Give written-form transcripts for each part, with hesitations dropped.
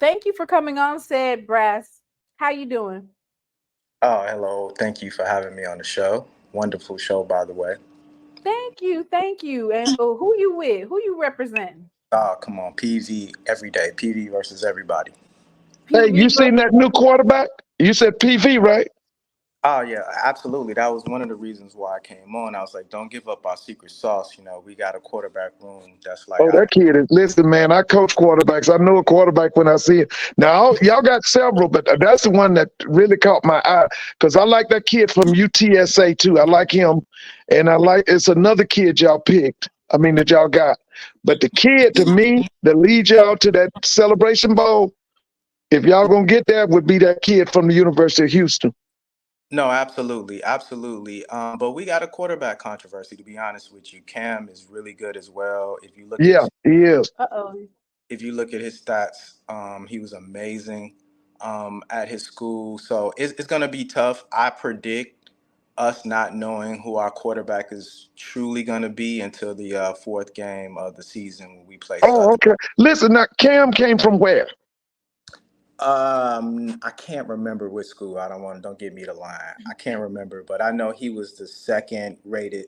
Thank you for coming on, Sed Brass. How you doing? Oh, hello. Thank you for having me on the show. Wonderful show, by the way. Thank you, thank you. And who you with? Who you representing? Oh, come on. PV every day. PV versus everybody. Hey, PV you seen that new quarterback? You said PV, right? Oh, yeah, absolutely. That was one of the reasons why I came on. I was like, don't give up our secret sauce. We got a quarterback room that's like Oh, our. that kid is. Listen, man, I coach quarterbacks. I know a quarterback when I see it. Now, y'all got several, but that's the one that really caught my eye because I like that kid from UTSA too. I like him, and I like it's another kid y'all picked. I mean that y'all got, but the kid to me that leads y'all to that Celebration Bowl, if y'all gonna get that, would be that kid from the University of Houston. No, absolutely. Absolutely. But we got a quarterback controversy, to be honest with you. Cam is really good as well. Yeah, he is. Uh-oh. If you look at his stats, he was amazing at his school. So it's going to be tough. I predict us not knowing who our quarterback is truly going to be until the fourth game of the season when we play Oh, Southern. okay. Listen, now Cam came from where? I can't remember which school. Don't get me the line. I can't remember, but I know he was the second rated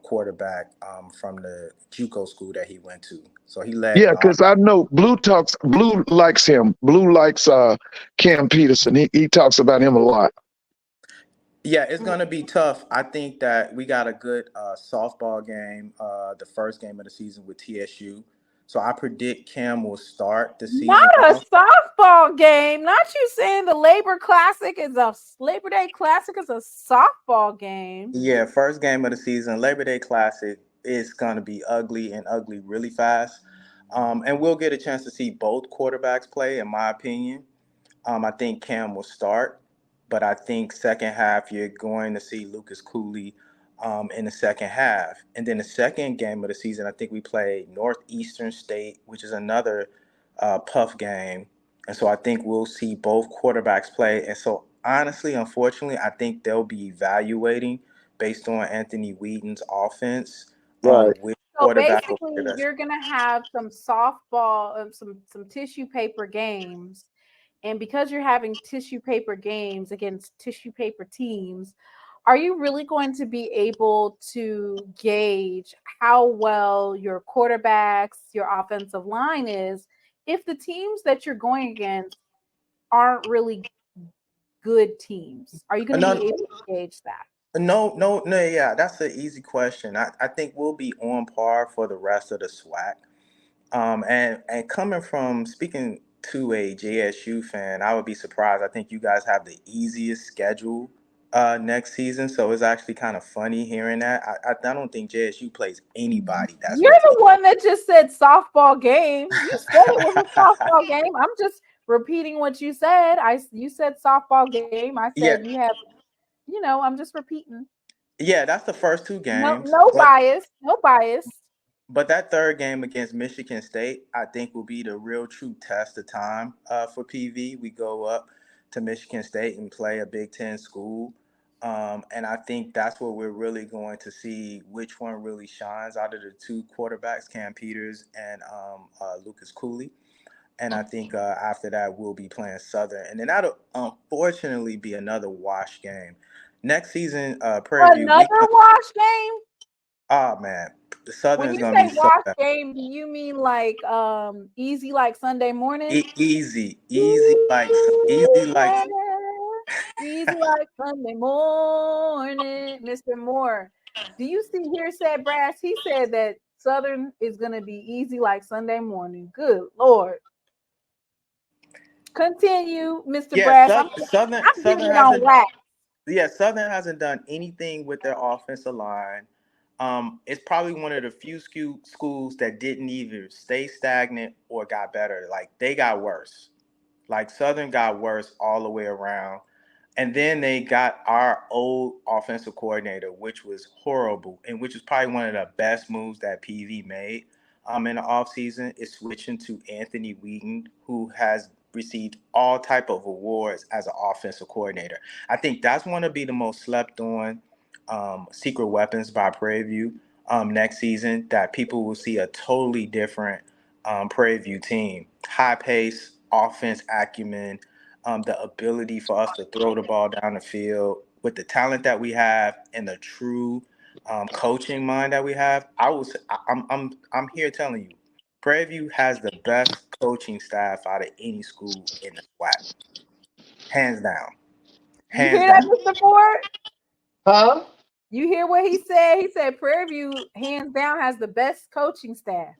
quarterback from the JUCO school that he went to. So he led. Yeah, because I know Blue likes him. Blue likes Cam Peterson. He talks about him a lot. Yeah, it's gonna be tough. I think that we got a good softball game, the first game of the season with TSU. So I predict Cam will start the Not season a off. softball game. Not you saying the Labor Day Classic is a softball game. Yeah, first game of the season, Labor Day Classic is gonna be ugly and ugly really fast. And we'll get a chance to see both quarterbacks play, in my opinion. I think Cam will start, but I think second half you're going to see Lucas Cooley in the second half. And then the second game of the season, I think we play Northeastern State, which is another puff game. And so I think we'll see both quarterbacks play. And so honestly, unfortunately, I think they'll be evaluating based on Anthony Wheaton's offense, Right. which So quarterback will play basically, best. you're gonna have some softball, some tissue paper games, and because you're having tissue paper games against tissue paper teams, are you really going to be able to gauge how well your quarterbacks, your offensive line is if the teams that you're going against aren't really good teams? Are you going to be Another, able to gauge that? No, yeah, that's an easy question. I think we'll be on par for the rest of the SWAC. And coming from speaking to a JSU fan, I would be surprised. I think you guys have the easiest schedule next season, so it's actually kind of funny hearing that. I don't think JSU plays anybody that's You're really. the one that just said softball game. You said it was a softball game. I'm just repeating what you said. You said softball game. I said Yeah, you have, I'm just repeating. yeah, that's the first two No, games, no but bias, no bias. that third game against Michigan State, I think, will be the real true test of time for PV. We go up to Michigan State and play a Big Ten school. And I think that's where we're really going to see which one really shines out of the two quarterbacks, Cam Peters and Lucas Cooley. And I think after that, we'll be playing Southern. And then that'll unfortunately be another wash game. Next season, Prairie View, Another wash game? oh man, the When Southern's you going to say be so wash bad. game, do you mean like easy like Sunday morning? Easy like Yeah. Easy like Sunday morning, Mr. Moore. Do you see here, said Brass? He said that Southern is going to be easy like Sunday morning. Good Lord. Continue, Mr. yeah. Brass. I'm getting Southern it on hasn't wax. Southern hasn't done anything with their offensive line. It's probably one of the few schools that didn't either stay stagnant or got better. Like they got worse. Like Southern got worse all the way around. And then they got our old offensive coordinator, which was horrible, and which is probably one of the best moves that PV made in the offseason is switching to Anthony Wheaton, who has received all type of awards as an offensive coordinator. I think that's going to be the most slept on secret weapons by Prairie View next season, that people will see a totally different Prairie View team. High pace, offense acumen, the ability for us to throw the ball down the field with the talent that we have and the true coaching mind that we have. I'm here telling you, Prairie View has the best coaching staff out of any school in the SWAC, hands down, You hands hear that, down. Mr. Ford? Huh? You hear what he said? He said Prairie View, hands down, has the best coaching staff.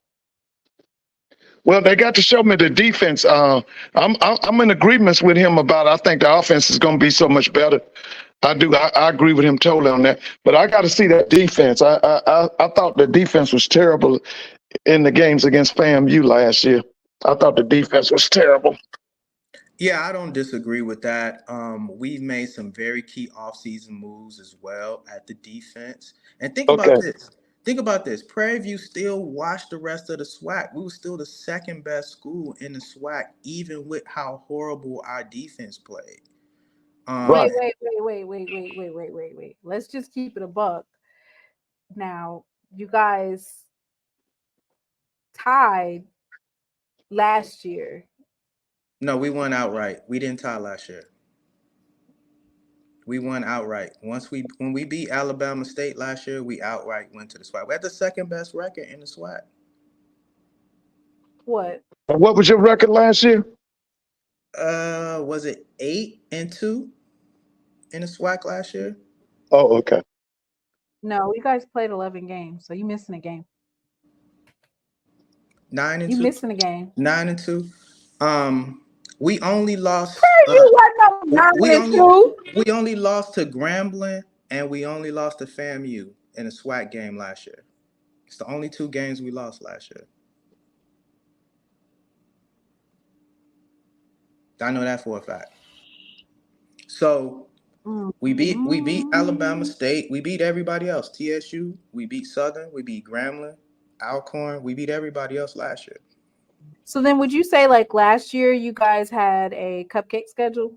Well, they got to show me the defense. I'm in agreement with him about. I think the offense is going to be so much better. I do. I agree with him totally on that. But I got to see that defense. I thought the defense was terrible in the games against FAMU last year. I thought the defense was terrible. Yeah, I don't disagree with that. We've made some very key offseason moves as well at the defense. And think about Okay. this. Think about this. Prairie View still watched the rest of the SWAC. We were still the second best school in the SWAC, even with how horrible our defense played. Right. Wait. Let's just keep it a buck. Now, you guys tied last year. No, we won outright. We didn't tie last year. We won outright. When we beat Alabama State last year, we outright went to the SWAC. We had the second best record in the SWAC. What? What was your record last year? Was it 8-2 in the SWAC last year? Oh, okay. No, you guys played 11 games, so you missing a game. 9-2. You missing a game. 9-2. We only lost. You wasn't no 9-2. We only lost to Grambling and we only lost to FAMU in a SWAC game last year. It's the only 2 games we lost last year. I know that for a fact. So we beat Alabama State. We beat everybody else. TSU. We beat Southern. We beat Grambling, Alcorn. We beat everybody else last year. So then would you say like last year you guys had a cupcake schedule?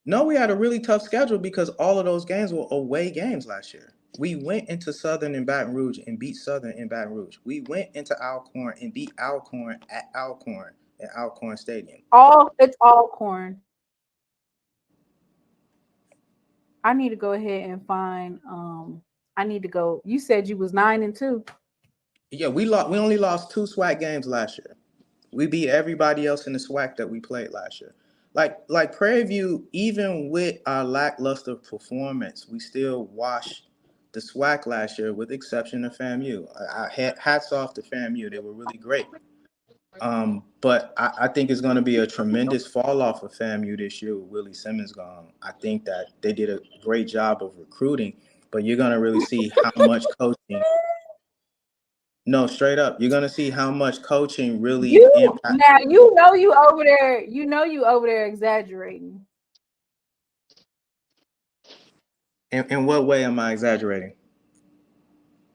No, we had a really tough schedule because all of those games were away games last year. We went into Southern in Baton Rouge and beat Southern in Baton Rouge. We went into Alcorn and beat Alcorn at Alcorn at Alcorn Stadium. It's Alcorn. I need to go ahead and find I need to go. You said you was 9-2. Yeah, we only lost 2 SWAC games last year. We beat everybody else in the SWAC that we played last year. Like Prairie View, even with our lackluster performance, we still washed the SWAC last year, with the exception of FAMU. Hats off to FAMU; they were really great. But I think it's going to be a tremendous fall off of FAMU this year with Willie Simmons gone. I think that they did a great job of recruiting, but you're going to really see how much coaching. No, straight up, you're going to see how much coaching really impacts. Now you know you over there. You know you over there exaggerating. In what way am I exaggerating?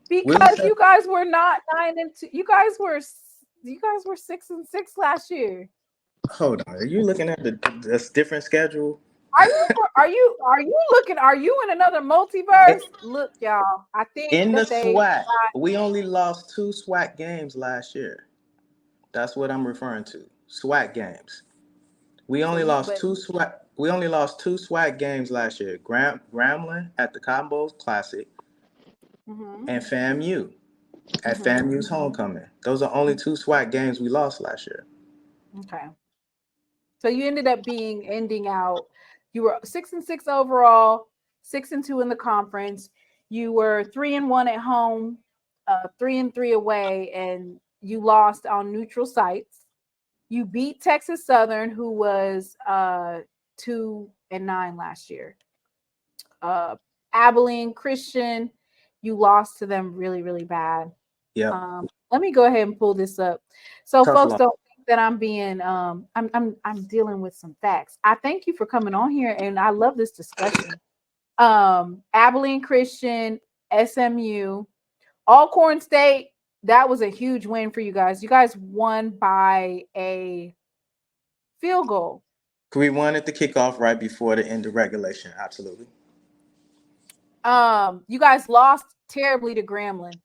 Because you guys were not 9-2. You guys were 6-6 last year. Hold on, are you looking at the different schedule? Are you looking? Are you in another multiverse? Look, y'all. I think in the SWAC, we only lost 2 SWAC games last year. That's what I'm referring to. SWAC games. We only lost 2 SWAC. We only lost 2 SWAC games last year. Grambling at the Combo Classic, and FAMU at FAMU's homecoming. Those are only 2 SWAC games we lost last year. Okay. So you ended up ending out. You were 6-6 overall, 6-2 in the conference. You were 3-1 at home, 3-3 away, and you lost on neutral sites. You beat Texas Southern, who was 2-9 last year. Abilene Christian, you lost to them really, really bad. Yeah. Let me go ahead and pull this up. So Tough folks luck. don't think that I'm being I'm dealing with some facts. I thank you for coming on here, and I love this discussion. Abilene Christian, SMU, Alcorn State, that was a huge win for you guys. You guys won by a field goal. We won at the kickoff right before the end of regulation. Absolutely. You guys lost terribly to Grambling,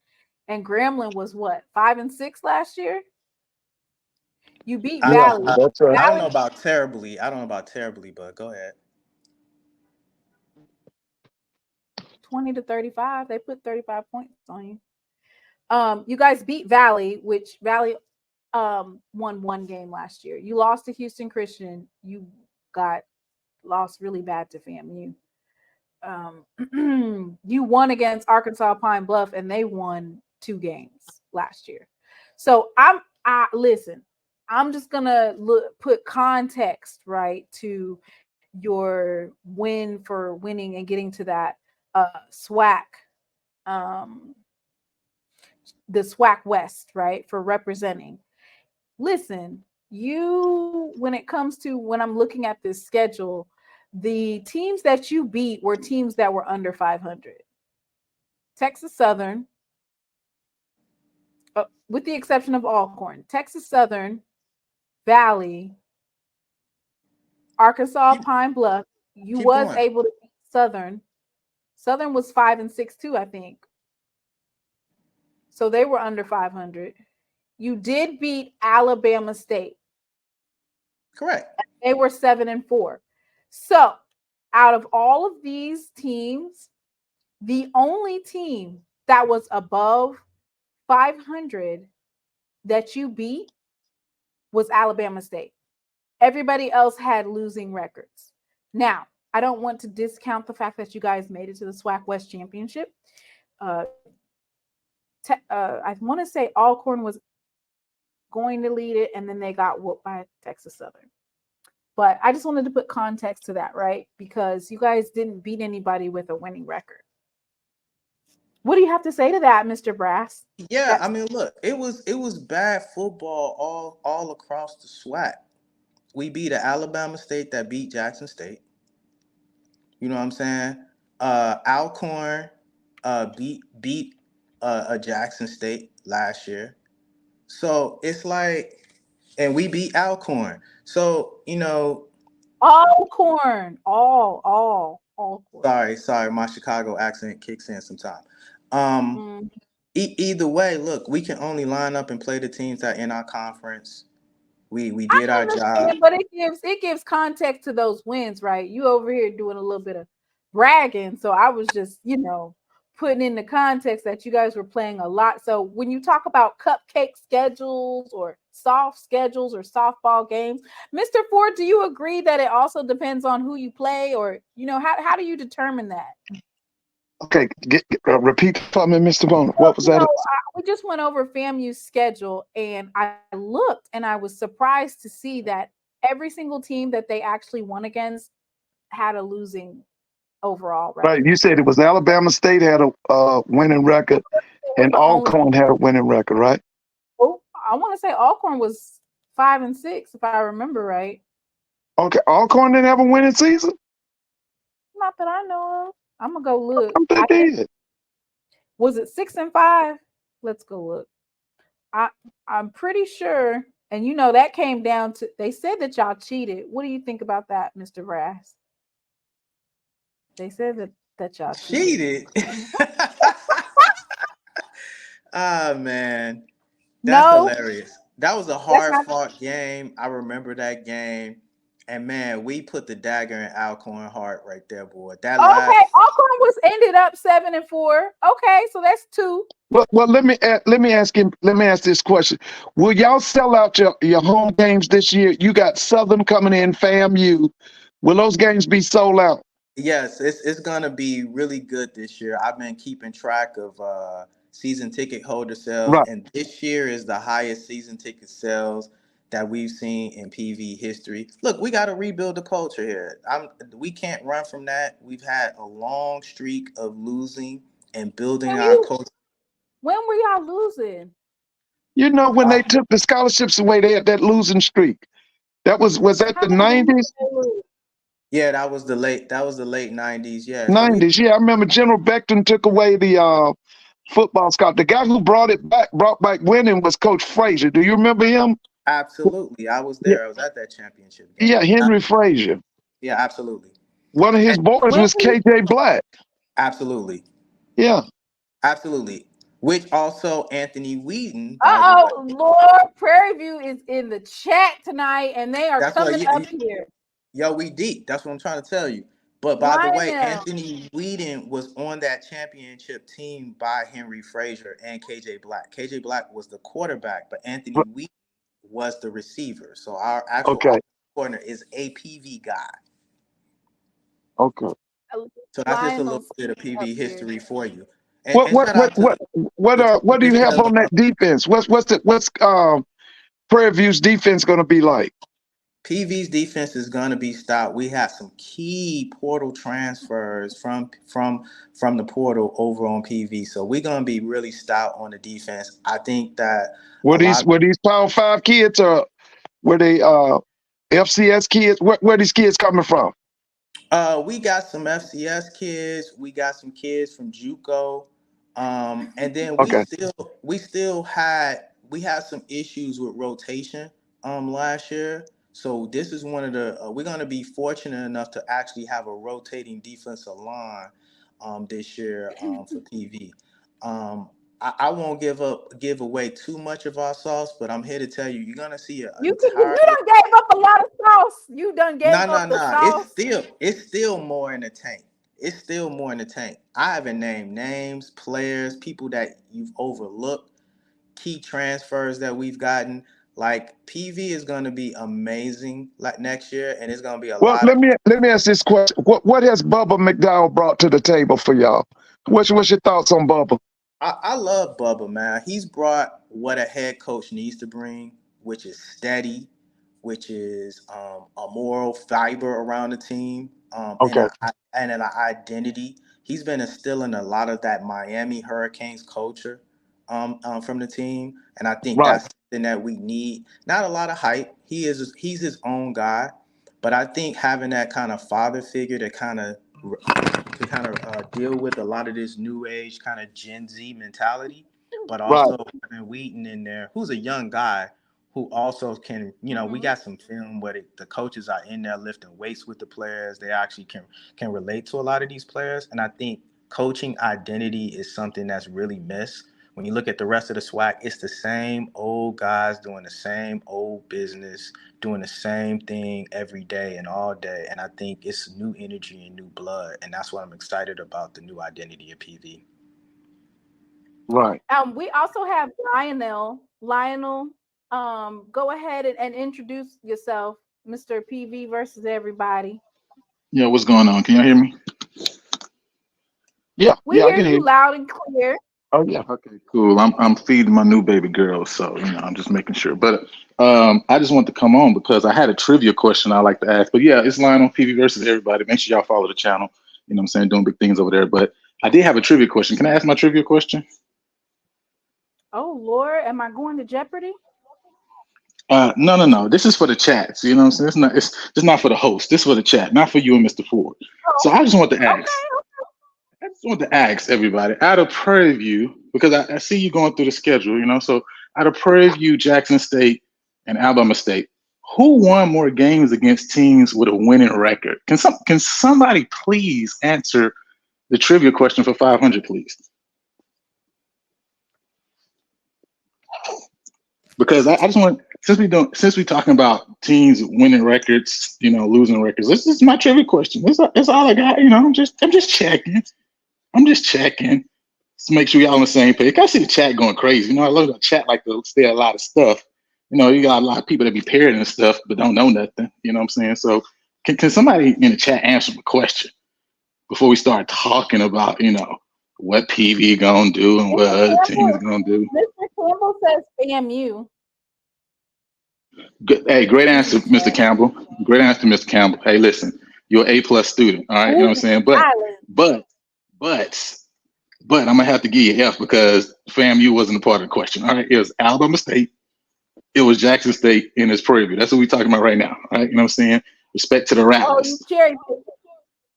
and Grambling was what, 5-6 last year? You beat I, Yeah, Valley. that's right. I don't Valley know about terribly. I don't know about terribly, but go ahead. 20-35. They put 35 points on you. You guys beat Valley, which Valley won one game last year. You lost to Houston Christian. You got lost really bad to FAMU. You won against Arkansas Pine Bluff, and they won 2 games last year. So I listen. I'm just gonna put context right to your win for winning and getting to that SWAC, um, the SWAC West, right, for representing. Listen, you when it comes to when I'm looking at this schedule, the teams that you beat were teams that were under 500. Texas Southern, with the exception of Alcorn, Texas Southern, Valley, Arkansas Keep, Pine Bluff. You keep was going. able to beat Southern. Southern was 5-6 too, I think. So they were under 500. You did beat Alabama State. Correct. They were 7-4. So out of all of these teams, the only team that was above 500 that you beat was Alabama State. Everybody else had losing records. Now, I don't want to discount the fact that you guys made it to the SWAC West Championship. I want to say Alcorn was going to lead it, and then they got whooped by Texas Southern. But I just wanted to put context to that, right? Because you guys didn't beat anybody with a winning record. What do you have to say to that, Mr. Brass? Yeah, I mean, look, it was bad football all across the SWAC. We beat an Alabama State that beat Jackson State. You know what I'm saying? Alcorn beat a Jackson State last year. So it's like, and we beat Alcorn. So All corn, all corn. sorry, my Chicago accent kicks in sometime. Um, Mm. either way, look, we can only line up and play the teams that in our conference. We I did our job. understand, but it gives context to those wins, right? You over here doing a little bit of bragging, so I was just putting in the context that you guys were playing a lot. So when you talk about cupcake schedules or soft schedules or softball games, Mr. Ford, do you agree that it also depends on who you play, or how do you determine that? Okay, repeat for me, Mr. Bonner. Well, What was that? we just went over FAMU's schedule, and I looked, and I was surprised to see that every single team that they actually won against had a losing overall record. Right, you said it was Alabama State had a winning record, and Alcorn had a winning record, right? Oh, I want to say Alcorn was 5-6, if I remember right. Okay, Alcorn didn't have a winning season. Not that I know of. I'm gonna go look. They did. Was it 6-5? Let's go look. I'm pretty sure, and that came down to they said that y'all cheated. What do you think about that, Mr. Brass? They said that y'all cheated. Ah, man, that's No, hilarious. That was a that's hard not. fought game. I remember that game. And man, we put the dagger in Alcorn heart right there, boy. That Okay, last Alcorn was ended up 7-4. Okay, so that's 2. Well, let me ask him. Let me ask this question: will y'all sell out your home games this year? You got Southern coming in, FAMU. Will those games be sold out? Yes, it's gonna be really good this year. I've been keeping track of season ticket holder sales, Right. and this year is the highest season ticket sales that we've seen in PV history. Look, we got to rebuild the culture here. We can't run from that. We've had a long streak of losing and building our culture. When were y'all losing? You know, when Uh, they took the scholarships away, they had that losing streak. Was that How the many games did '90s? they lose? yeah, that was the late '90s. Yeah, so we '90s. Yeah, I remember General Beckton took away the football scholar. The guy who brought back winning was Coach Frazier. Do you remember him? absolutely. I was Yeah, there. I was at that championship yeah, game. Henry Frazier. Yeah, absolutely. One of his And boys When was were you KJ Black. absolutely. Yeah. Absolutely. which also Anthony Wheaton, by the way. Uh-oh, Lord, Prairie View is in the chat tonight, and they are That's what coming up here. yo, we deep. That's what I'm trying to tell you. But by the way, Lionel. Anthony Whedon was on that championship team by Henry Frazier and KJ Black. KJ Black was the quarterback, but Anthony Whedon was the receiver. So our actual Okay. offensive coordinator is a PV guy. Okay. So that's just a little Lionel's bit of up PV here. history for you. What And what shout what out to what what do you have on that defense? What's Prairie View's defense going to be like? PV's defense is going to be stout. We have some key portal transfers from the portal over on PV, so we're going to be really stout on the defense. I think that Were these Power 5 kids or were they FCS kids? Where these kids coming from? We got some FCS kids. We got some kids from JUCO, and then we had some issues with rotation last year. So this is one of the we're going to be fortunate enough to actually have a rotating defensive line this year for PV. I won't give away too much of our sauce, but I'm here to tell you, you're gonna see an You entire. done gave up a lot of sauce. You done gave up the sauce. It's still more in the tank. It's still more in the tank. I haven't named names, players, people that you've overlooked, key transfers that we've gotten. Like PV is gonna be amazing like next year, and it's gonna be a Well, lot of. let me ask this question. What has Bubba McDowell brought to the table for y'all? What's your thoughts on Bubba? I love Bubba, man. He's brought what a head coach needs to bring, which is steady, which is a moral fiber around the team, Okay. and an identity. He's been instilling a lot of that Miami Hurricanes culture from the team, and I think Right. that's something that we need. Not a lot of hype. He's his own guy, but I think having that kind of father figure to kind of deal with a lot of this new age kind of Gen Z mentality, but Right. also having Wheaton in there, who's a young guy who also can, we got some film where the coaches are in there lifting weights with the players. They actually can relate to a lot of these players. And I think coaching identity is something that's really missed. When you look at the rest of the SWAC, it's the same old guys doing the same old business, doing the same thing every day and all day. And I think it's new energy and new blood. And that's what I'm excited about, the new identity of PV. Right. We also have Lionel. Lionel, go ahead and introduce yourself, Mr. PV versus everybody. Yeah, what's going on? Can y'all hear me? Yeah. We I hear can you hear. loud and clear. Oh yeah. Okay, cool. I'm feeding my new baby girl, so I'm just making sure. But I just want to come on because I had a trivia question I like to ask. But yeah, it's Lionel PV versus everybody. Make sure y'all follow the channel. You know what I'm saying? Doing big things over there. But I did have a trivia question. Can I ask my trivia question? Oh Lord, am I going to Jeopardy? No. This is for the chats. You know what I'm saying? It's not for the host. This is for the chat, not for you and Mr. Ford. So I just want to ask. I just want to ask everybody out of Prairie View, because I see you going through the schedule, so out of Prairie View, Jackson State, and Alabama State, who won more games against teams with a winning record? Can somebody please answer the trivia question for 500, please? Because I just want, since we talking about teams winning records, losing records, this is my trivia question. That's all I got. I'm just checking. To make sure y'all on the same page. I see the chat going crazy. I love the chat like to say a lot of stuff. You got a lot of people that be paired and stuff, but don't know nothing. You know what I'm saying? So can somebody in the chat answer my question before we start talking about, what PV gonna do and what other teams gonna do? Mr. Campbell says FAMU. Hey, great answer, Mr. Campbell. Great answer, Mr. Campbell. Hey, listen, you're an A+ student. All right, you know what I'm saying? But I'm gonna have to give you F because FAMU wasn't a part of the question. All right, it was Alabama State, it was Jackson State, and it's Prairie View. That's what we're talking about right now. All right, you know what I'm saying? Respect to the Rattlers. Oh,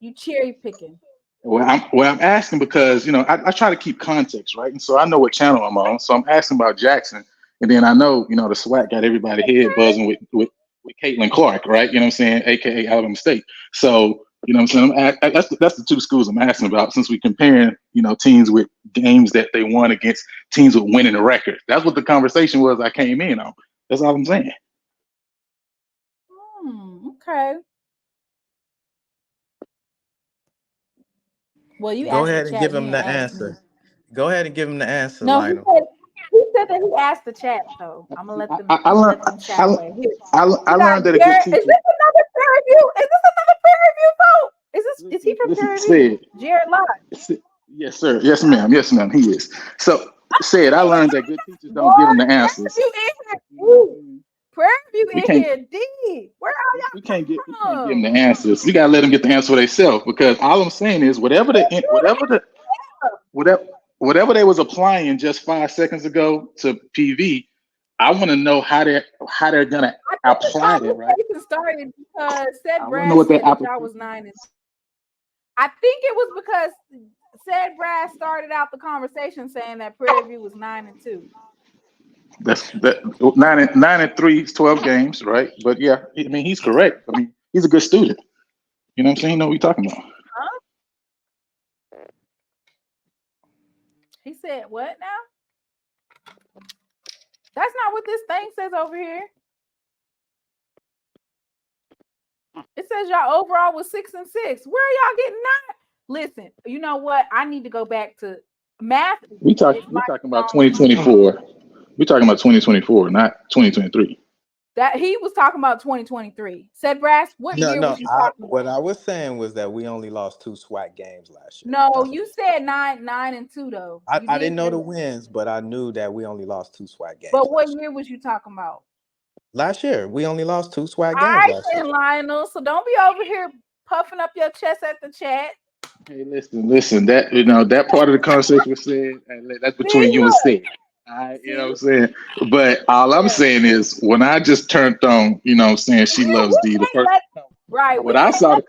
you cherry picking. Well, I'm asking because I try to keep context, right? And so I know what channel I'm on. So I'm asking about Jackson, and then I know the SWAC got everybody head buzzing with Caitlin Clark, right? You know what I'm saying? AKA Alabama State. So You know what I'm saying? That's the two schools I'm asking about, since we're comparing, teams with games that they won against teams with winning the record. That's what the conversation was I came in on. That's all I'm saying. Okay. Well, you Go asked the ahead and chat. give You him didn't the ask me. answer. Go ahead and give him the answer, No, Lionel. he said that he asked the chat, though. I'm gonna let them. I let them chat away. I learned that a good teacher. Is this another Prairie View? Is this another Prairie View vote? Is he from Prairie View? Jared Lott. Yes, sir. Yes, ma'am. Yes, ma'am. He is. So said I learned that good teachers don't give them the answers. Prairie View We in can't- here, D. Where are y'all We can't give from? them the answers. You gotta let them get the answer for themselves, because all I'm saying is whatever they was applying just 5 seconds ago to PV, I want to know how they're gonna apply it. Right? Started because Sed I wanna Brass know what said that that y'all was 9 and. I think it was because Sed Brass started out the conversation saying that Prairie View was 9 and 2. That's 9-3 is 12 games, right? But yeah, I mean he's correct. I mean he's a good student. You know what I'm saying? You know what we're talking about. He said what now? That's not what this thing says over here. It says y'all overall was 6 and 6. Where are y'all getting that? Listen, you know what? I need to go back to math. We're talking about 2024. We're talking about 2024, not 2023. That he was talking about 2023. Sed Brass, what year was you talking about? What I was saying was that we only lost 2 SWAC games last year. No, you said 9 and 2 though. I didn't know the wins, but I knew that we only lost 2 SWAC games. But what year was you talking about? Last year, we only lost 2 SWAC games. All right, then, Lionel. So don't be over here puffing up your chest at the chat. Hey, listen. That part of the conversation was said, and that's between you and Sid. You know what I'm saying? But all I'm saying is, when I just turned on, saying she loves D, the first right. What I saw the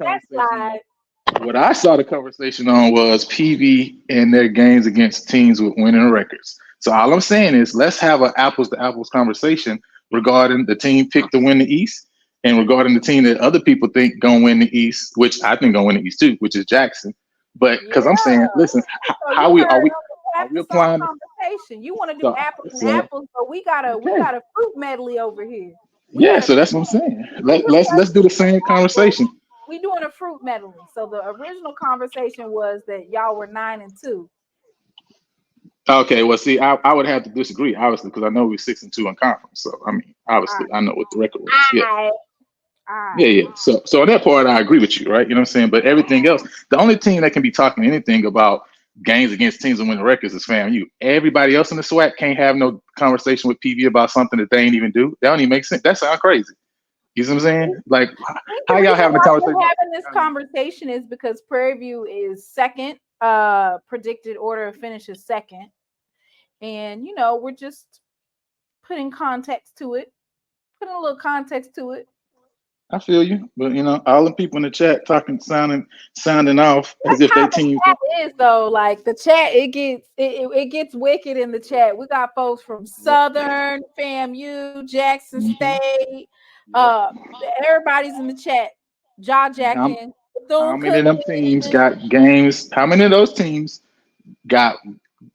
conversation on was PV and their games against teams with winning records. So all I'm saying is, let's have an apples to apples conversation regarding the team picked to win the East, and regarding the team that other people think gonna win the East, which I think gonna win the East too, which is Jackson. But because I'm saying, listen, are we applying conversation? You want to do apples and apples, but we got a fruit medley over here. So that's what I'm saying. Let's do the same conversation. We doing a fruit medley. So the original conversation was that y'all were 9 and 2. Okay, well, see, I would have to disagree, obviously, because I know we're 6 and 2 in conference. So I mean, obviously, I know what the record was. Yeah. So on that part, I agree with you, right? You know what I'm saying? But everything else, the only team that can be talking anything about games against teams and winning records is FAMU. Everybody else in the SWAC can't have no conversation with PV about something that they ain't even do. That don't even make sense. That sounds crazy. You see what I'm saying? Like, how y'all having a conversation? Having this conversation is because Prairie View is second. Predicted order of finish is second, and we're just putting context to it, putting a little context to it. I feel you, but all the people in the chat sounding off as if they team is though. Like the chat, it gets wicked in the chat. We got folks from Southern, FAMU, Jackson State. Everybody's in the chat. Jaw jacking. How many of them teams got games? How many of those teams got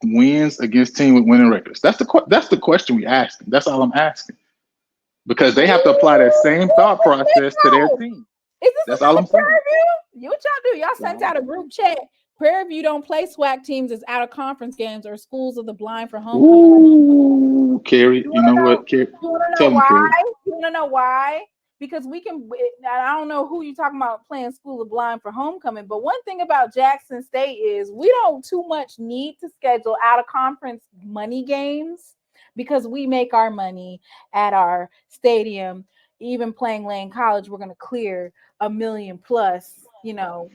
wins against teams with winning records? That's the question we asking. That's all I'm asking. Because they have to apply that same thought process to their team. That's all I'm saying. What y'all do? Y'all sent out a group chat. Prairie View don't play SWAC teams as out of conference games or schools of the blind for homecoming. Ooh, Carrie, you know what? Carrie, tell them, Carrie. You want to know why? Because we can. I don't know who you talking about playing School of Blind for homecoming, but one thing about Jackson State is we don't too much need to schedule out of conference money games, because we make our money at our stadium. Even playing Lane College, we're going to clear $1 million plus. We'll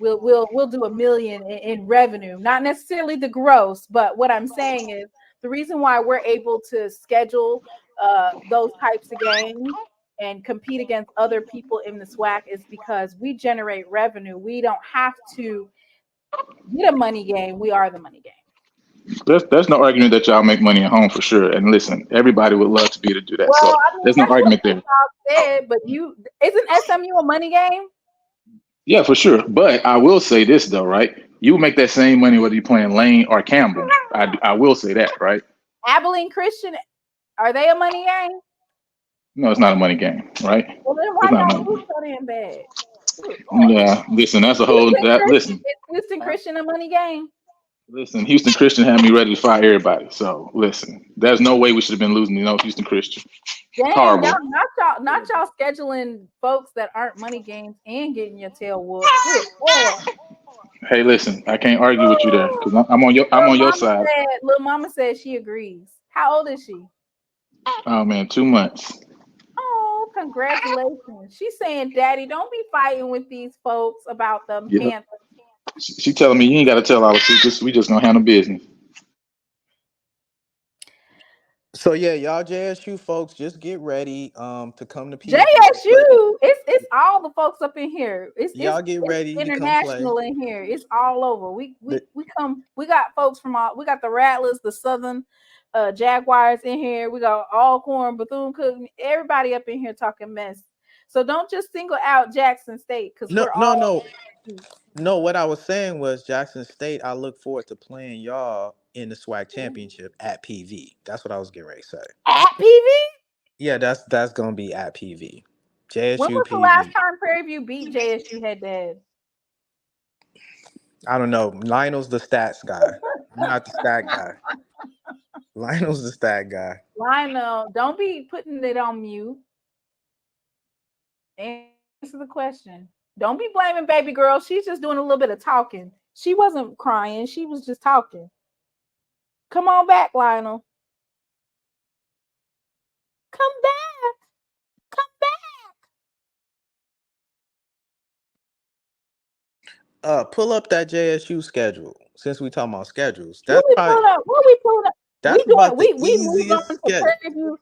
do $1 million in revenue, not necessarily the gross, but what I'm saying is the reason why we're able to schedule those types of games and compete against other people in the SWAC is because we generate revenue. We don't have to get a money game. We are the money game. There's no argument that y'all make money at home for sure. And listen, everybody would love to be able to do that. Well, so there's no argument there. But isn't SMU a money game? Yeah, for sure. But I will say this though, right? You make that same money whether you're playing Lane or Campbell. I will say that, right? Abilene Christian, are they a money game? No, it's not a money game, right? Well, then It's why not a y'all money lose game. so damn bad? Good Lord. Yeah, listen, that's a whole Houston that Christian, listen. is Houston Christian a money game? Listen, Houston Christian had me ready to fire everybody. So listen, there's no way we should have been losing to no Houston Christian. Dang, Horrible. y'all not y'all scheduling folks that aren't money games and getting your tail whooped. Good Lord. Hey, listen, I can't argue with you there because I'm on your side. Little mama said she agrees. How old is she? Oh man, 2 months. Oh, congratulations. She's saying, Daddy, don't be fighting with these folks about them Yeah, Panthers. she telling me you ain't got to tell all the secrets. We just gonna handle business. So yeah, y'all JSU folks, just get ready to come to PV to play. JSU, it's all the folks up in here. Y'all get It's ready to come play. international in here. It's all over. We The, we we come. We got folks from all. We got the Rattlers, the Southern Jaguars in here. We got Alcorn, Bethune Cookman. Everybody up in here talking mess. So don't just single out Jackson State because no, we're no, all no, no. What I was saying was Jackson State. I look forward to playing y'all in the SWAC championship at PV. That's what I was getting ready to say. at PV. Yeah, that's gonna be at PV. When JSU was the last PV. time Prairie View beat JSU head to head? I don't know. Lionel's the stats guy. I'm not the stat guy. Lionel's the stat guy. Lionel, don't be putting it on mute. Answer the question. Don't be blaming baby girl. She's just doing a little bit of talking. She wasn't crying. She was just talking. Come on back, Lionel. Come back. Come back. Pull up that JSU schedule. Since we talking about schedules, What we pulling up? What we pulling up? We that's doing about the we moved on easiest to schedule. Prairie View.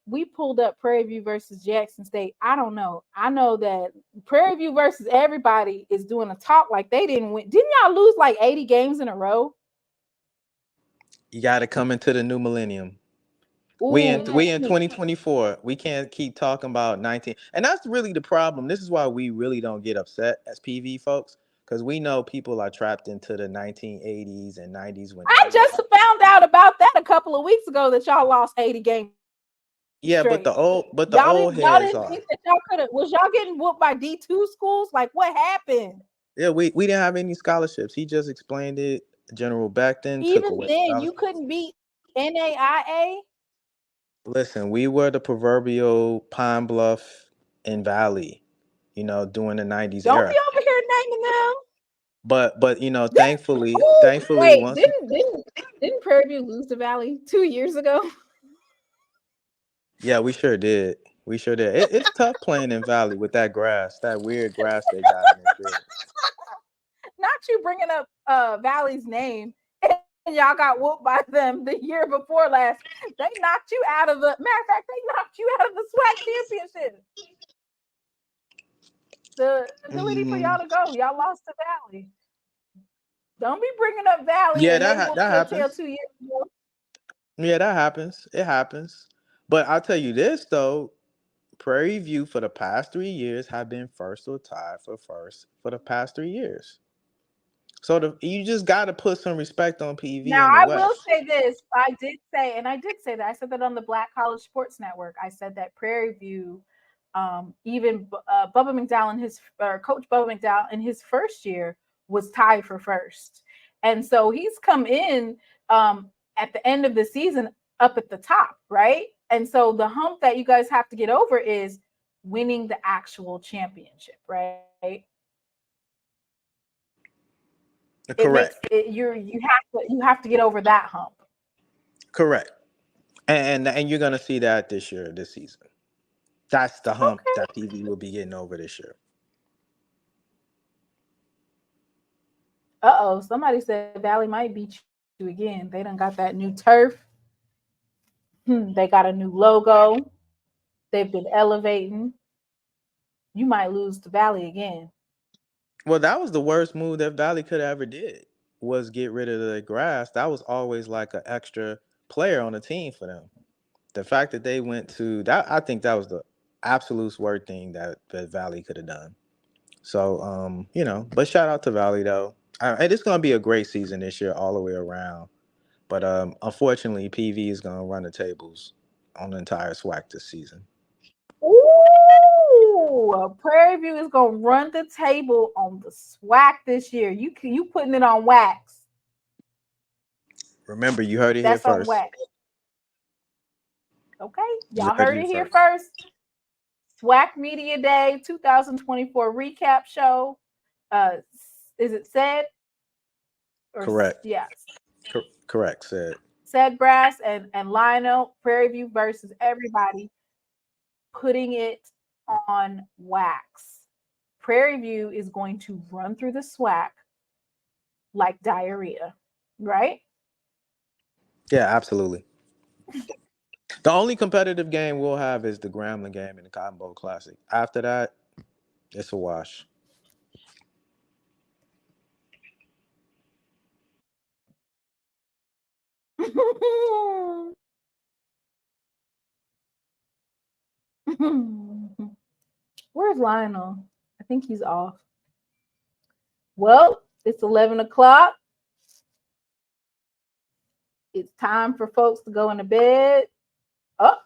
We pulled up Prairie View versus Jackson State. I don't know. I know that Prairie View versus everybody is doing a talk like they didn't win. Didn't y'all lose like 80 games in a row? You got to come into the new millennium. Ooh, We in 2024. We can't keep talking about 19. And that's really the problem. This is why we really don't get upset as PV folks, because we know people are trapped into the 1980s and 90s when I they were. just found out about that a couple of weeks ago that y'all lost 80 games Yeah, straight. but the old Y'all heads didn't are. think that y'all could have was y'all getting whooped by D2 schools? Like what happened? Yeah, we didn't have any scholarships. He just explained it. General Beckton took Even away then, you scholarships. couldn't beat NAIA. Listen, we were the proverbial Pine Bluff and Valley, during the 90s Don't be era. over here naming them. But thankfully, Ooh, thankfully wait, once didn't Prairie View lose to Valley 2 years ago? yeah, we sure did. We sure did. It's tough playing in Valley with that grass, that weird grass they got in their field. Not you bringing up Valley's name. And y'all got whooped by them the year before last. They knocked you out of the matter of fact, they knocked you out of the SWAC championship. The ability for y'all Mm, to go. Y'all lost to Valley. Don't be bringing up Valley yeah, and they whooped that your tail happens. 2 years ago. Yeah, that happens. It happens. But I'll tell you this though, Prairie View for the past 3 years have been first or tied for first for the past 3 years. So you just got to put some respect on PV Now in the I will West. say this. I did say that. I said that on the Black College Sports Network. I said that Prairie View, even Bubba McDowell in his Coach Bubba McDowell in his first year was tied for first, and so he's come in at the end of the season up at the top, right? And so the hump that you guys have to get over is winning the actual championship, right? It makes Correct. it you have to get over that hump. Correct. And you're gonna see that this season. That's the hump Okay. that PV will be getting over this year. Uh-oh, somebody said Valley might beat you again. They done got that new turf. They got a new logo. They've been elevating. You might lose to Valley again. Well, that was the worst move that Valley could have ever did was get rid of the grass. That was always like an extra player on the team for them. The fact that they went to that, I think that was the absolute worst thing that Valley could have done. So, but shout out to Valley though. It's going to be a great season this year all the way around. But unfortunately, PV is going to run the tables on the entire SWAC this season. Ooh, Prairie View is gonna run the table on the SWAC this year. You putting it on wax. Remember, you heard it here That's on first. wax. Okay, y'all heard it here first. SWAC Media Day 2024 recap show. Is it Sed? Correct. Yes. Correct. Sed Brass and Lionel, Prairie View versus everybody, putting it on wax. Prairie View is going to run through the SWAC like diarrhea, right? Yeah, absolutely. The only competitive game we'll have is the Grambling game and the Cotton Bowl Classic. After that, it's a wash. Where's Lionel? I think he's off. Well, it's 11 o'clock. It's time for folks to go into bed. Oh.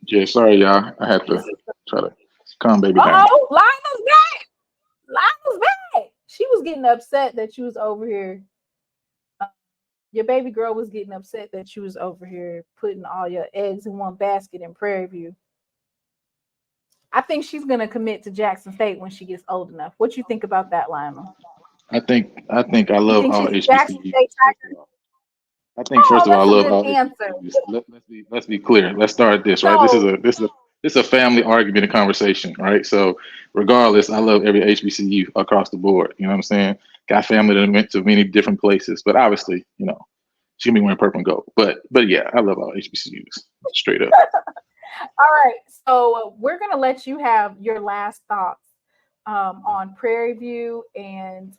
Yeah, sorry, y'all. I had to try to calm baby down. Oh, Lionel's back. Lionel's back. She was getting upset that you was over here. Your baby girl was getting upset that you was over here putting all your eggs in one basket in Prairie View. I think she's gonna commit to Jackson State when she gets old enough. What you think about that, Lionel? I think I love all HBCUs. I think first of all, I love all answer. Let's be clear. Let's start this, right? This is a family argument and conversation, right? So regardless, I love every HBCU across the board. You know what I'm saying? Got family that went to many different places, but obviously, she gonna be wearing purple and gold. But yeah, I love all HBCUs straight up. All right, so we're gonna let you have your last thoughts on Prairie View, and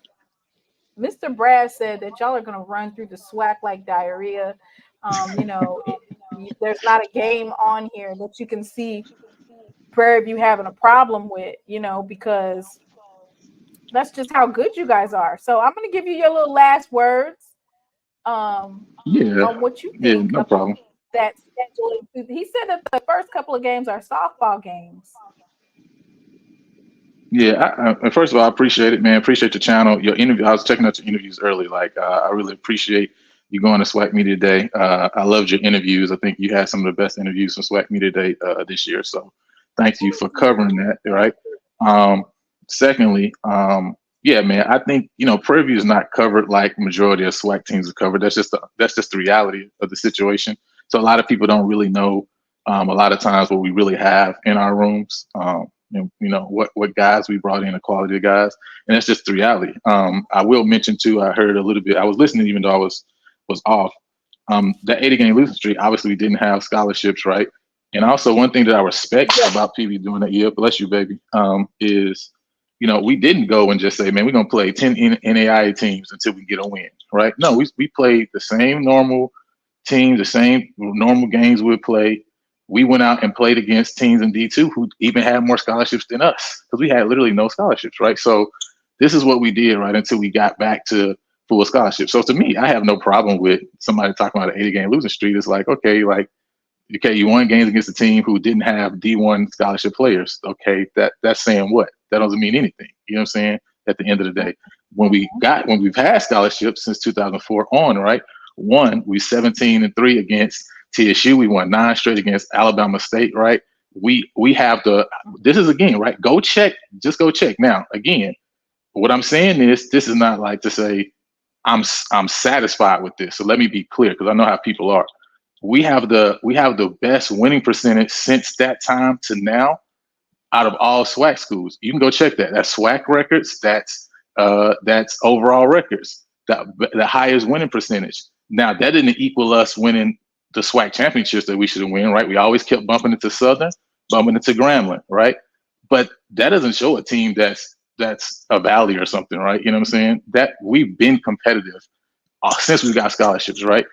Mr. Brad said that y'all are gonna run through the SWAC like diarrhea. There's not a game on here that you can see Prairie View having a problem with, because that's just how good you guys are. So I'm gonna give you your little last words. On what you think. No problem. That scheduling. He said that the first couple of games are softball games. Yeah, first of all, I appreciate it, man. Appreciate your channel, your interview. I was checking out your interviews early. I really appreciate you going to SWAC Media Day. I loved your interviews. I think you had some of the best interviews from SWAC Media Day this year. So thank you for covering that, right? Secondly, yeah, man, I think, Prairie View is not covered like majority of SWAC teams are covered. That's just the reality of the situation. So a lot of people don't really know a lot of times what we really have in our rooms. What guys we brought in, the quality of guys, and that's just the reality. I will mention too, I heard a little bit, I was listening even though I was off. That 80 game losing streak, obviously we didn't have scholarships, right? And also one thing that I respect about PV doing that year, bless you, baby, is, we didn't go and just say, man, we're going to play 10 NAIA teams until we get a win, right? No, we played the same normal teams, the same normal games we'd play. We went out and played against teams in D2 who even had more scholarships than us because we had literally no scholarships, right? So this is what we did, right, until we got back to full scholarship. So to me, I have no problem with somebody talking about an 80 game losing streak. It's like, okay, you won games against a team who didn't have D1 scholarship players. Okay, that's saying what? That doesn't mean anything. You know what I'm saying? At the end of the day, when we've had scholarships since 2004 on, right? One, we 17-3 against TSU. We won 9 straight against Alabama State, right? We have this is again, right? Just go check. Now, again, what I'm saying is this is not like to say I'm satisfied with this. So let me be clear, because I know how people are. We have the best winning percentage since that time to now out of all SWAC schools. You can go check that. That's SWAC records. That's overall records. The highest winning percentage. Now that didn't equal us winning the SWAC championships that we should have won, right? We always kept bumping into Southern, bumping into Grambling, right? But that doesn't show a team that's a Valley or something, right? You know what I'm saying? That we've been competitive since we got scholarships, right?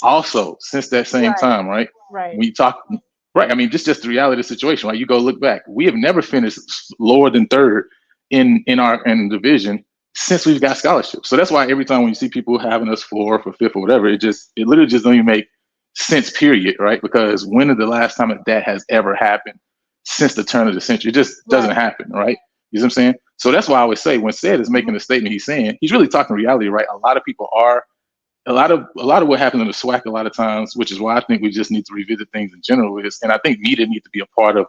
Also, since that same time, right? Right. We talk, right? I mean, just the reality of the situation, right? You go look back. We have never finished lower than third in our division since we've got scholarships. So that's why every time when you see people having us fourth or fifth or whatever, it literally just don't even make sense, period, right? Because when is the last time that has ever happened since the turn of the century? It just doesn't happen, right? You know what I'm saying? So that's why I would say when Sed is making a statement, he's saying, he's really talking reality, right? A lot of people are, a lot of what happens in the SWAC a lot of times, which is why I think we just need to revisit things in general is, and I think media need to be a part of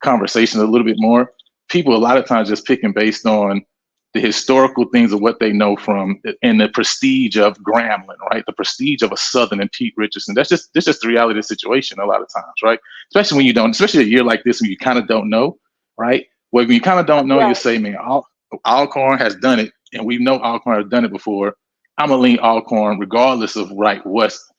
conversations a little bit more. People a lot of times just picking based on the historical things of what they know from and the prestige of Grambling, right? The prestige of a Southern and Pete Richardson. That's just the reality of the situation a lot of times, right? Especially when you don't, especially a year like this when you kind of don't know, right? When you kind of don't know, you say, man, Alcorn has done it, and we know Alcorn has done it before. I'm gonna lean Alcorn regardless of what's.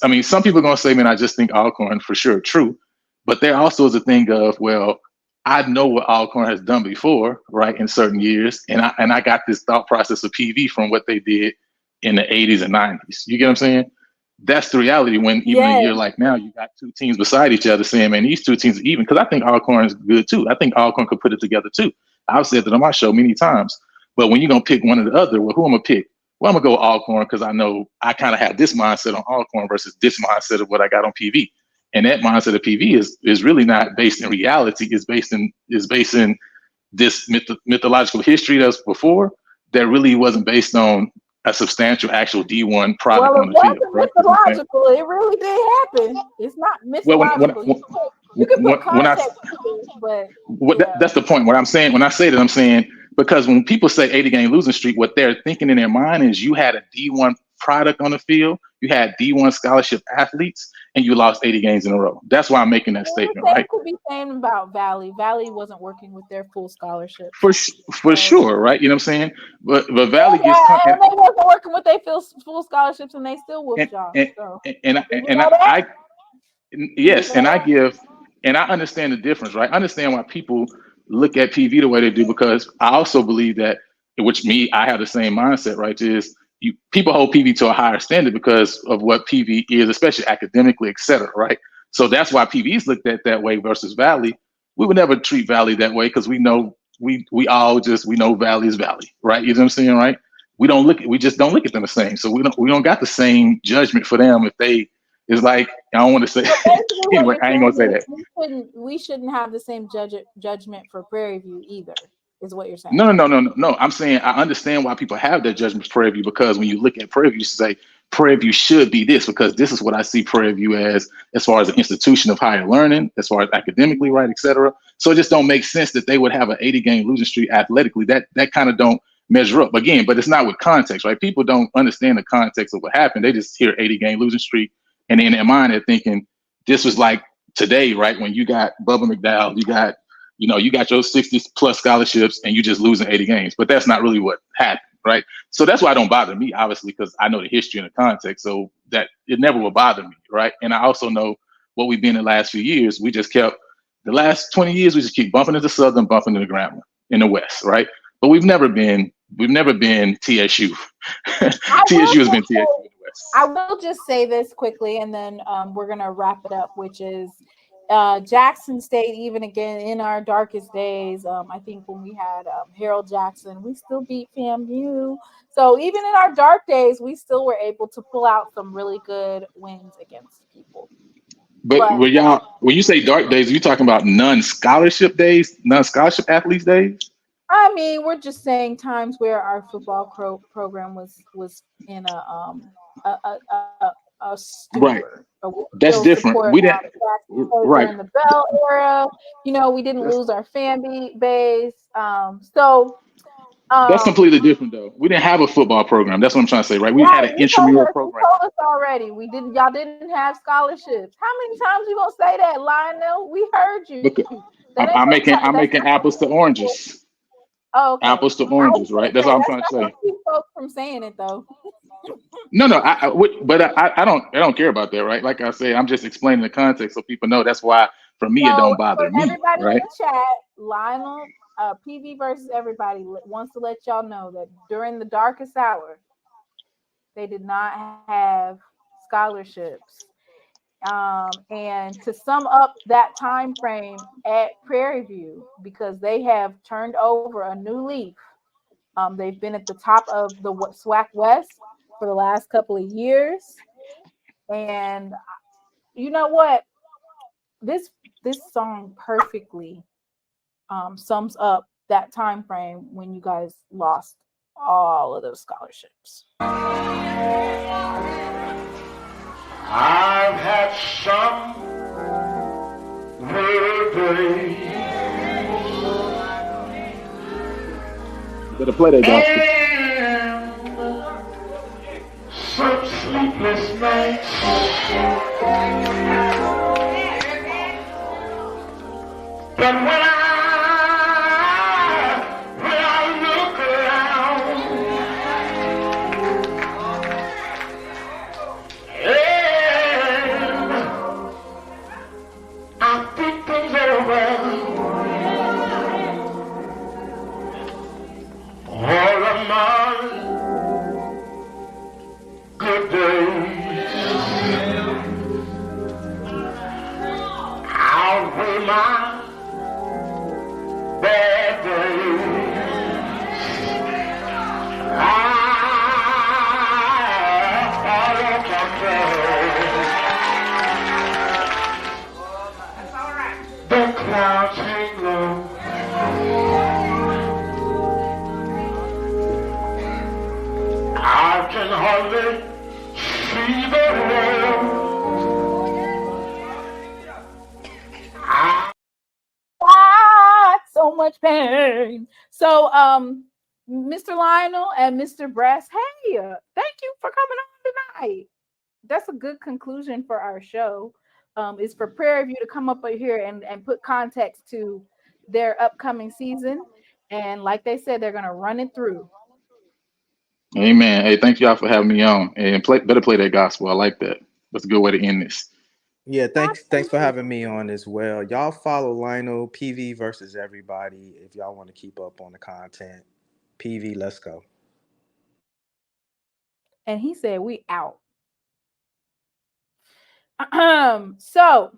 I mean, some people are gonna say, man, I just think Alcorn for sure true, but there also is a thing of, well, I know what Alcorn has done before, right, in certain years, and I got this thought process of PV from what they did in the 80s and 90s. You get what I'm saying? That's the reality when even a year like now, you got two teams beside each other saying, man, these two teams are even, because I think Alcorn is good too. I think Alcorn could put it together too. I've said that on my show many times. But when you're going to pick one or the other, well, who I'm going to pick? Well, I'm going to go Alcorn because I know I kind of have this mindset on Alcorn versus this mindset of what I got on PV. And that mindset of PV is really not based in reality. It's based in this mythological history that's before that really wasn't based on a substantial actual D1 product on the field. Right? Mythological. It really did happen. It's not mythological. You can put context to it, but that's the point. What I'm saying when I say that, I'm saying because when people say 80-game losing streak, what they're thinking in their mind is you had a D1 product on the field, you had D1 scholarship athletes, and you lost 80 games in a row. That's why I'm making that statement, right? Could be saying about Valley. Valley wasn't working with their full scholarship. For sure, right? You know what I'm saying? But Valley gets and they wasn't working with their full scholarships, and they still whooped y'all. And I understand the difference, right? I understand why people look at PV the way they do, because I also believe that, I have the same mindset, right? People hold PV to a higher standard because of what PV is, especially academically, et cetera, right? So that's why PV is looked at that way versus Valley. We would never treat Valley that way because we know we know Valley is Valley, right? You know what I'm saying, right? We just don't look at them the same. So we don't got the same judgment for them if they. It's like, I don't want to say anyway, I ain't gonna say that. We shouldn't have the same judgment for Prairie View either, is what you're saying. No. I'm saying I understand why people have that judgment for Prairie View, because when you look at Prairie View, you say Prairie View should be this, because this is what I see Prairie View as far as an institution of higher learning, as far as academically, right, et cetera. So it just don't make sense that they would have an 80-game losing streak athletically. That kind of don't measure up. Again, but it's not with context, right? People don't understand the context of what happened. They just hear 80-game losing streak. And in their mind, they're thinking this was like today, right? When you got Bubba McDowell, you got your 60 plus scholarships and you just losing 80 games. But that's not really what happened, right? So that's why it don't bother me, obviously, because I know the history and the context. So that it never will bother me, right? And I also know what we've been in the last few years. We just kept the last 20 years, we just keep bumping into Southern, bumping into Grambling in the West, right? But we've never been TSU. TSU has been TSU. I will just say this quickly, and then we're going to wrap it up, which is Jackson State, even again in our darkest days, I think when we had Harold Jackson, we still beat PVAMU. So even in our dark days, we still were able to pull out some really good wins against people. But when you say dark days, are you talking about non-scholarship days, non-scholarship athletes days? I mean, we're just saying times where our football program was in a stupor. Right. That's different. We didn't. Right. In the Bell era, we didn't lose our fan base. That's completely different, though. We didn't have a football program. That's what I'm trying to say, right? We had an intramural program. You told us already. Y'all didn't have scholarships. How many times you gonna say that, Lionel? We heard you. I'm making apples to oranges. Oh, okay. Apples to oranges, right? That's all I'm trying to say. Keep folks from saying it, though. No, but I don't care about that, right? Like I said, I'm just explaining the context so people know. That's why for me it don't bother me, everybody right? In the chat, Lionel, PV versus everybody wants to let y'all know that during the darkest hour, they did not have scholarships. And to sum up that time frame at Prairie View, because they have turned over a new leaf. They've been at the top of the SWAC West for the last couple of years. And you know what? This song perfectly sums up that time frame when you guys lost all of those scholarships. I've had some weary days. Better play that gospel. Some sleepless nights. But when I look around, and I think things over, all of my good days, I'll weigh my bad days. I follow That's all right. The clouds hang low. I can hardly see the road. So much pain. So, Mr. Lionel and Mr. Brass, hey, thank you for coming on tonight. That's a good conclusion for our show. Is for Prairie View to come up here and put context to their upcoming season. And like they said, they're going to run it through. Amen. Hey, thank y'all for having me on. And better play that gospel. I like that. That's a good way to end this. Yeah, thanks for having me on as well. Y'all follow Lionel PV versus everybody if y'all want to keep up on the content. PV, let's go. And he said we out. So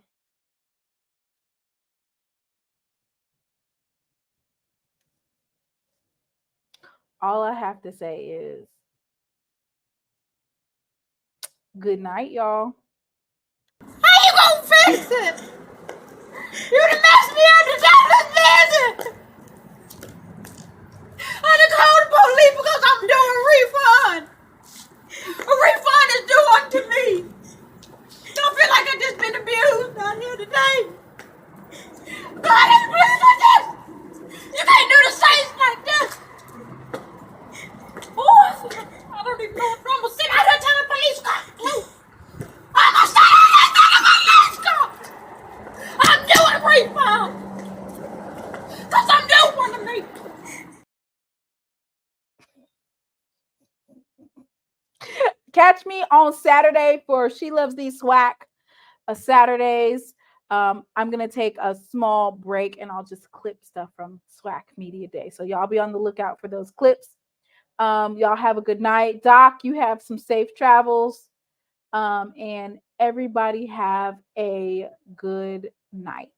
all I have to say is good night, y'all. How you gonna fix it? You done messed me up to this visit. I done called the police because I'm doing a refund. A refund is due unto me. Don't feel like I just been abused out here today. God ain't pleased with this. You can't do the saints like this. Boys, I don't even know if I'm gonna sit out here till the police come. I'm gonna sit out here till the police come. I'm doing a refund. Cause I'm doing one to me. Catch me on Saturday for SheLovesThee SWAC Saturdays. I'm gonna take a small break and I'll just clip stuff from SWAC Media Day. So y'all be on the lookout for those clips. Y'all have a good night. Doc, you have some safe travels. And everybody have a good night.